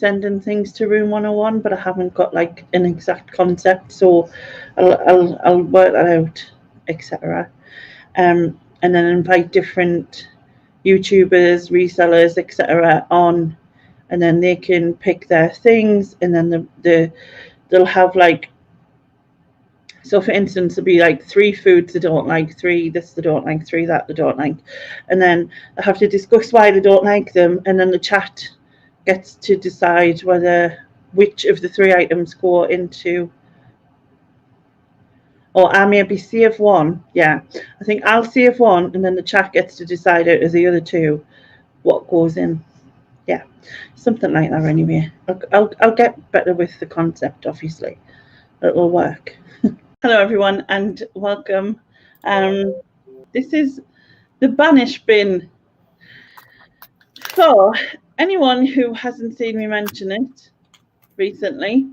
sending things to Room 101, but I haven't got like an exact concept, so I'll work that out, etc. And then invite different YouTubers, resellers, etc. on, and then they can pick their things, and then they'll have like, so for instance, there'll be like 3 foods they don't like, 3 this they don't like, 3 that they don't like, and then they have to discuss why they don't like them, and then the chat gets to decide which of the 3 items go into, or I maybe save one. Yeah, I think I'll save one, and then the chat gets to decide out of the other 2 what goes in. Yeah, something like that anyway. I'll get better with the concept, obviously. It'll work. Hello everyone and welcome. This is the Banish bin. So anyone who hasn't seen me mention it recently.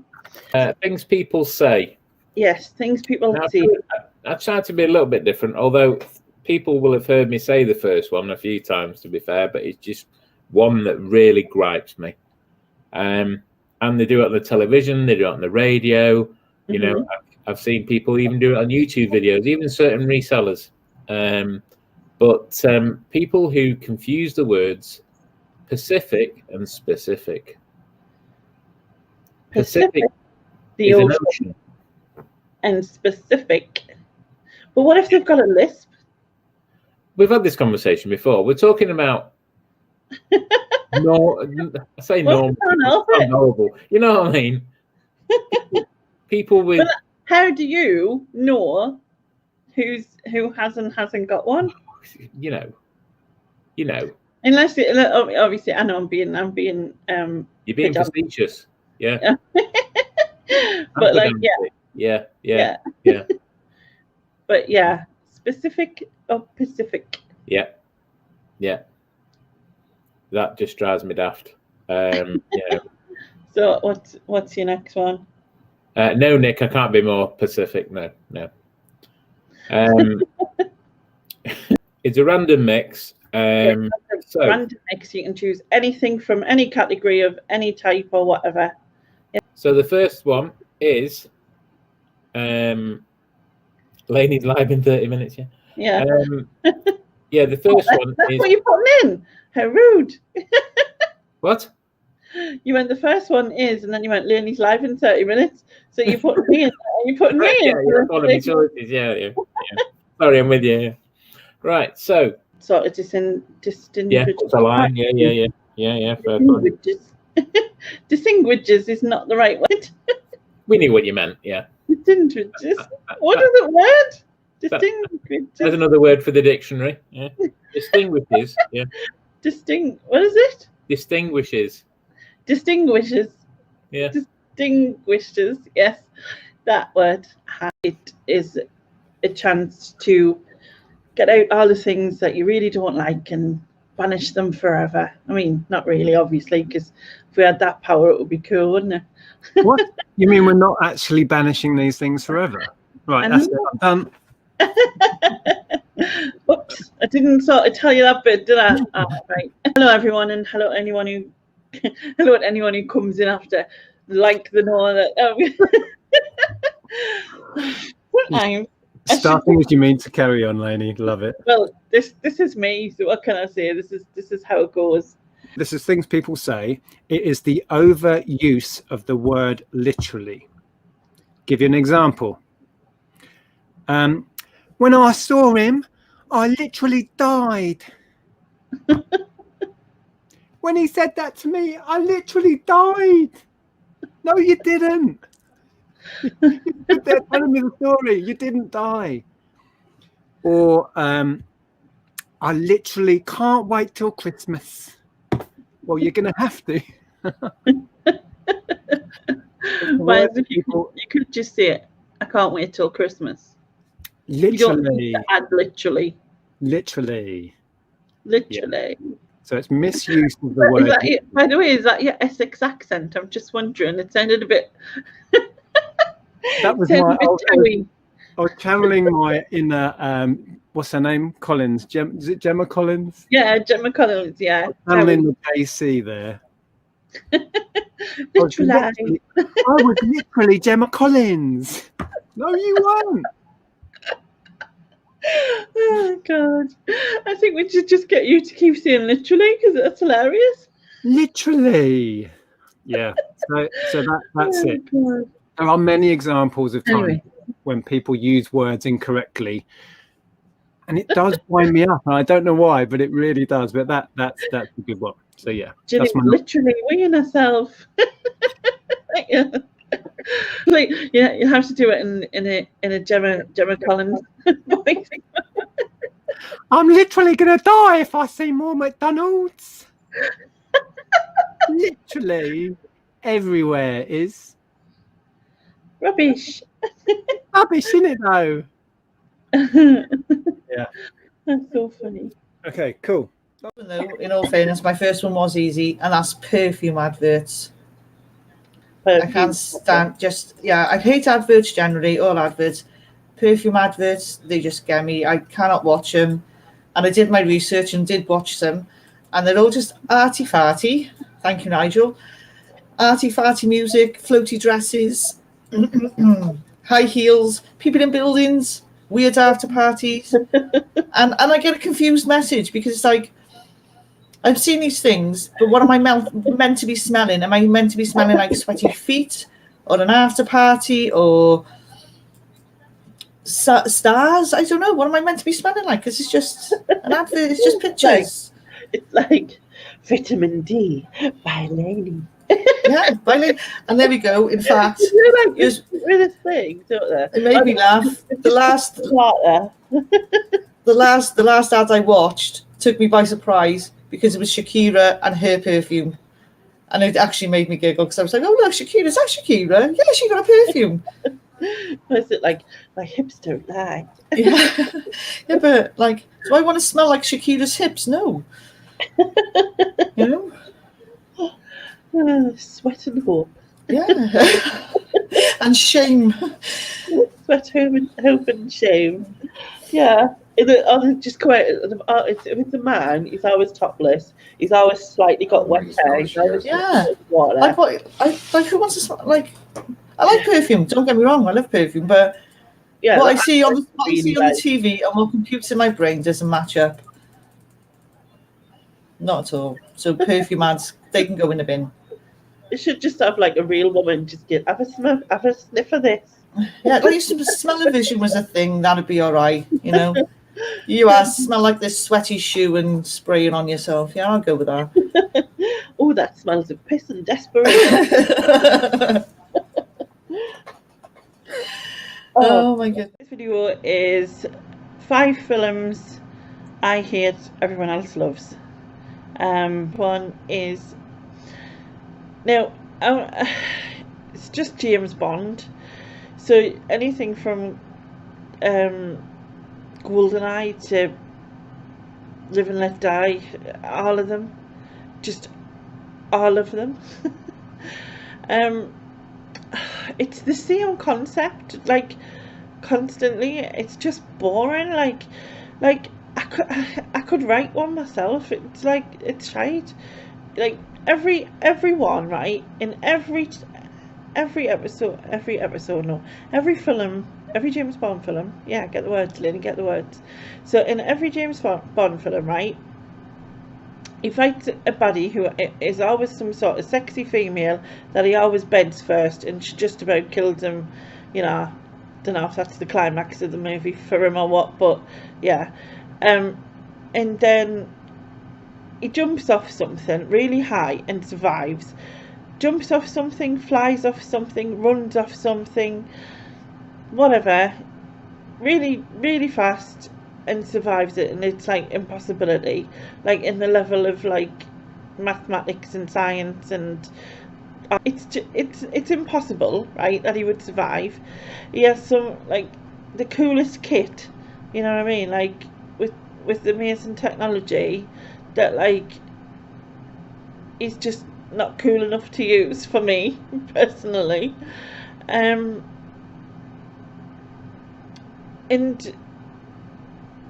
Things people say. Yes, things people say. I tried to be a little bit different, although people will have heard me say the first one a few times, to be fair, but it's just one that really gripes me. And they do it on the television, they do it on the radio. You know, I've seen people even do it on YouTube videos, even certain resellers. But people who confuse the words Pacific and specific. Pacific the is an ocean. And specific. But what if they've got a lisp? We've had this conversation before. We're talking about normal. You know what I mean? People with. But how do you know who hasn't got one? You know. Unless obviously, I know I'm being. You're being facetious, yeah. But like, yeah. But yeah, specific or Pacific. Yeah. That just drives me daft. Yeah. So what's your next one? No, Nick, I can't be more Pacific. No. It's a random mix. Random mix. You can choose anything from any category of any type or whatever. Yeah. So the first one is Laney's live in 30 minutes. Yeah. Yeah. The first one that's is. What you putting in? How rude. What? You went, the first one is, and then you went, Laney's live in 30 minutes. So you put me in. You put me in. Yeah, one of my choices. Yeah. Sorry, I'm with you. Yeah. Right. So. Sort of distinguishes. Yeah. It's a line. Yeah. Distinguishes is not the right word. We knew what you meant. Yeah. Distinguishes. What is the word? Distinguishes. There's another word for the dictionary. Yeah. Distinguishes. Yeah. What is it? Distinguishes. Yeah. Distinguishes. Yes, that word. It is a chance to get out all the things that you really don't like and banish them forever. I mean, not really, obviously, because if we had that power, it would be cool, wouldn't it? What? You mean we're not actually banishing these things forever? Right, that's it. I'm done. Oops, I didn't sort of tell you that bit, did I? Oh, right. Hello, everyone, and hello anyone who comes in after. Like the know that. Sometimes. Starting as you mean to carry on, Laney. Love it. Well, this is me. So what can I say? This is how it goes. This is things people say. It is the overuse of the word literally. Give you an example. When I saw him, I literally died. When he said that to me, I literally died. No, you didn't. They're telling me the story. You didn't die. Or I literally can't wait till Christmas. Well, you're going to have to. Well, you could just say it. I can't wait till Christmas. Literally. You don't need to add literally. Literally. Yeah. So it's misuse of the word. By the way, is that your Essex accent? I'm just wondering. It sounded a bit. That was my. I was channeling my inner. What's her name? Collins. Is it Gemma Collins? Yeah, Gemma Collins. Yeah. Channeling the JC there. Literally. I was literally Gemma Collins. No, you weren't. Oh God! I think we should just get you to keep saying literally because that's hilarious. Literally. Yeah. So that's it. God. There are many examples of times Anyway. when people use words incorrectly, and it does wind me up. And I don't know why, but it really does. But that's a good one. So yeah, Ginny that's my literally weighing herself. Yeah. Like, yeah, you have to do it in a Gemma Collins voice. I'm literally gonna die if I see more McDonald's. Literally everywhere is Rubbish. rubbish, isn't it though? Yeah. That's so funny. Okay, cool. No, in all fairness, my first one was easy, and that's perfume adverts. I can't stand I hate adverts generally, all adverts. Perfume adverts, they just get me. I cannot watch them. And I did my research and did watch them, and they're all just arty-farty. Thank you, Nigel. Arty-farty music, floaty dresses, high heels, people in buildings, weird after parties. and I get a confused message because it's like, I've seen these things, but what am I meant to be smelling? Am I meant to be smelling like sweaty feet or an after party or stars? I don't know. What am I meant to be smelling like? Because it's just an advert. It's just pictures. It's like vitamin D by Lady. Yeah, by Lady. And there we go. In fact, Like with this thing, don't they? It made me laugh. The last ad I watched took me by surprise because it was Shakira and her perfume. And it actually made me giggle because I was like, oh, look, Shakira's that Shakira. Yeah, she got a perfume. Was it like, my hips don't lie? Yeah, but like, do I want to smell like Shakira's hips? No. You know? Sweat and hope. Yeah. And shame. Sweat, hope and shame. Yeah. Just quite. If it's a man, he's always topless. He's always slightly got wet hair. He's always water. Like who wants to smell like? I like perfume. Don't get me wrong. I love perfume, but Yeah, what I see on the TV and what computes in my brain doesn't match up. Not at all. So perfume ads, they can go in the bin. It should just have like a real woman just have a sniff of this. Yeah, at least if smell-o-vision was a thing, that'd be all right. You know, you smell like this sweaty shoe and spraying on yourself. Yeah, I'll go with that. Oh, that smells of piss and desperation. Oh my goodness. This video is 5 films I hate, everyone else loves. One is now it's just James Bond. So anything from GoldenEye to Live and Let Die, all of them, just all of them. It's the same concept, like constantly. It's just boring. Like I could write one myself. It's like, it's shite. Like everyone, right, in every film, every James Bond film. Yeah, get the words, Lynn, get the words. So in every James Bond film, right, he fights a baddie who is always some sort of sexy female that he always beds first, and she just about kills him. You know, don't know if that's the climax of the movie for him or what, but yeah. And then he jumps off something really high and survives. Jumps off something, flies off something, runs off something, whatever, really, really fast, and survives it. And it's like impossibility, like in the level of like mathematics and science, and it's impossible, right, that he would survive. He has some like the coolest kit, you know what I mean, like with the amazing technology that like is just not cool enough to use for me personally. And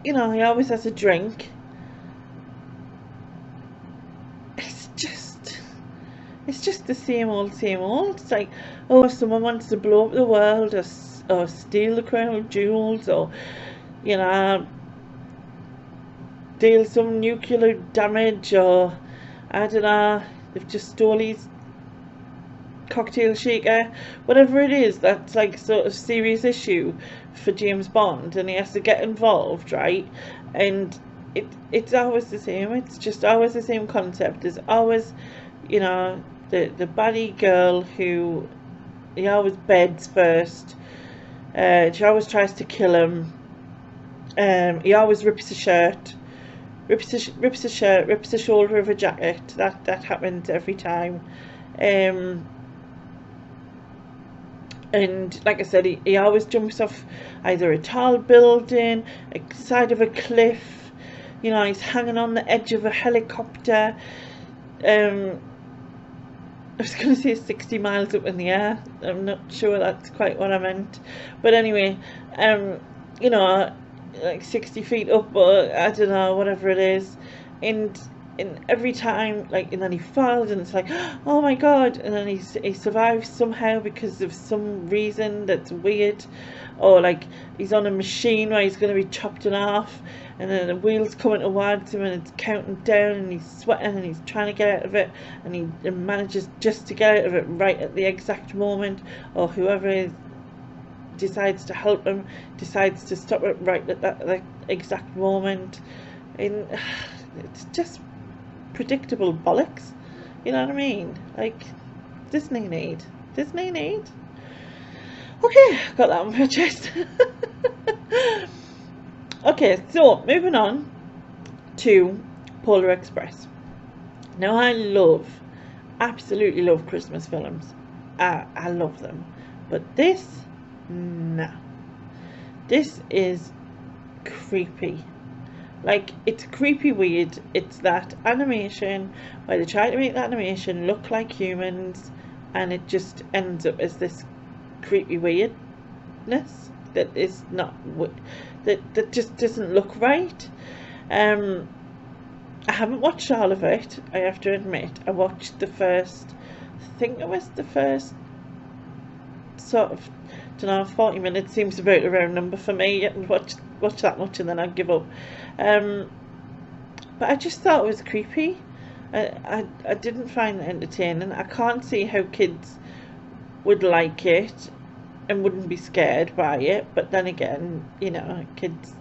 you know, he always has a drink. it's just the same old, same old. It's like, oh, someone wants to blow up the world, or steal the crown of jewels, or, you know, deal some nuclear damage, or I don't know, they've just stole his cocktail shaker, whatever it is that's like sort of serious issue for James Bond, and he has to get involved, right? And it's always the same. It's just always the same concept. There's always, you know, the baddie girl who he always beds first. She always tries to kill him. He always rips a shirt, rips the shoulder of a jacket. That happens every time. And like I said, he always jumps off either a tall building, a side of a cliff, you know, he's hanging on the edge of a helicopter. I was going to say 60 miles up in the air. I'm not sure that's quite what I meant. But anyway, you know, like 60 feet up, or I don't know, whatever it is. And every time, like, and then he falls, and it's like, oh my god, and then he survives somehow because of some reason that's weird, or like he's on a machine where he's going to be chopped in half, and then the wheel's coming towards him and it's counting down, and he's sweating and he's trying to get out of it, and he manages just to get out of it right at the exact moment, or whoever is decides to help him decides to stop it right at that exact moment. And it's just predictable bollocks, you know what I mean? Like, Disney need. Okay, got that on my chest. Okay, so moving on to Polar Express. Now, I absolutely love Christmas films. I love them, but this, no, this is creepy. Like, it's creepy weird. It's that animation where they try to make the animation look like humans, and it just ends up as this creepy weirdness that is not, that just doesn't look right. I haven't watched all of it, I have to admit. I watched the first, I think it was the first sort of, I don't know, 40 minutes seems about a round number for me. I watch that much and then I'd give up. But I just thought it was creepy. I didn't find it entertaining. I can't see how kids would like it and wouldn't be scared by it. But then again, you know, kids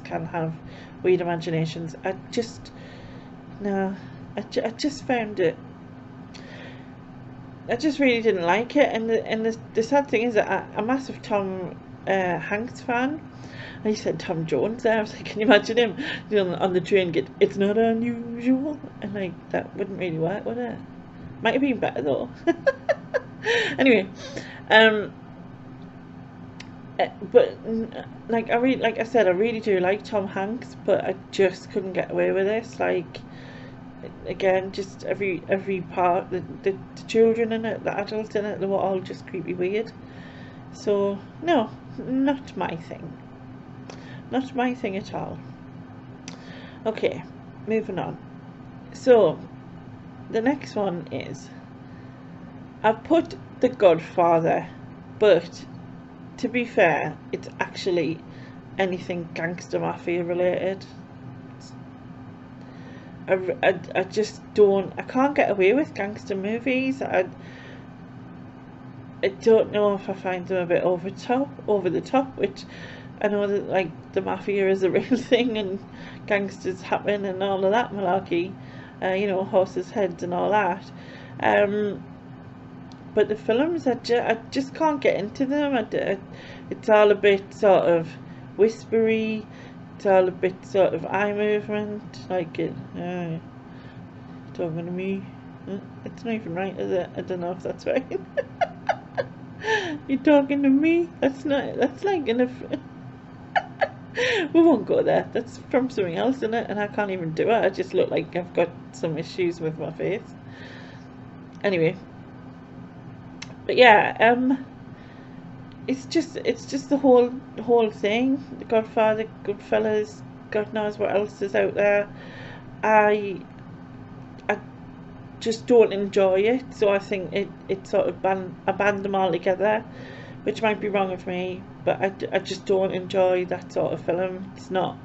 can have weird imaginations. I just found it. I just really didn't like it. And the sad thing is that I'm a massive Tom Hanks fan. And he said Tom Jones there. I was like, can you imagine him on the train get, it's not unusual? And like, that wouldn't really work, would it? Might have been better though. Anyway, but like I said, I really do like Tom Hanks, but I just couldn't get away with this. Like, again, just every part, the children in it, the adults in it, they were all just creepy weird. So no, not my thing. Not my thing at all. Okay, moving on. So, the next one is, I've put The Godfather, but to be fair, it's actually anything gangster mafia related. I just don't, I can't get away with gangster movies. I don't know if I find them a bit over the top, which I know that, like, the mafia is a real thing and gangsters happen and all of that malarkey, you know, horses' heads and all that. But the films, I just can't get into them. It's all a bit sort of whispery. It's all a bit sort of eye movement, like talking to me. It's not even right, is it? I don't know if that's right. You're talking to me? That's like in a... We won't go there. That's from something else, isn't it? And I can't even do it. I just look like I've got some issues with my face. Anyway. But yeah, it's just the whole thing. The Godfather, Goodfellas, God knows what else is out there. I just don't enjoy it. So I think it sort of I band them all together, which might be wrong of me, but I just don't enjoy that sort of film. It's not,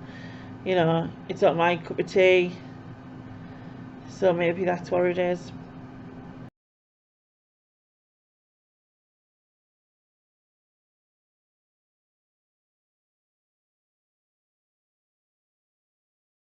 you know, it's not my cup of tea. So maybe that's what it is.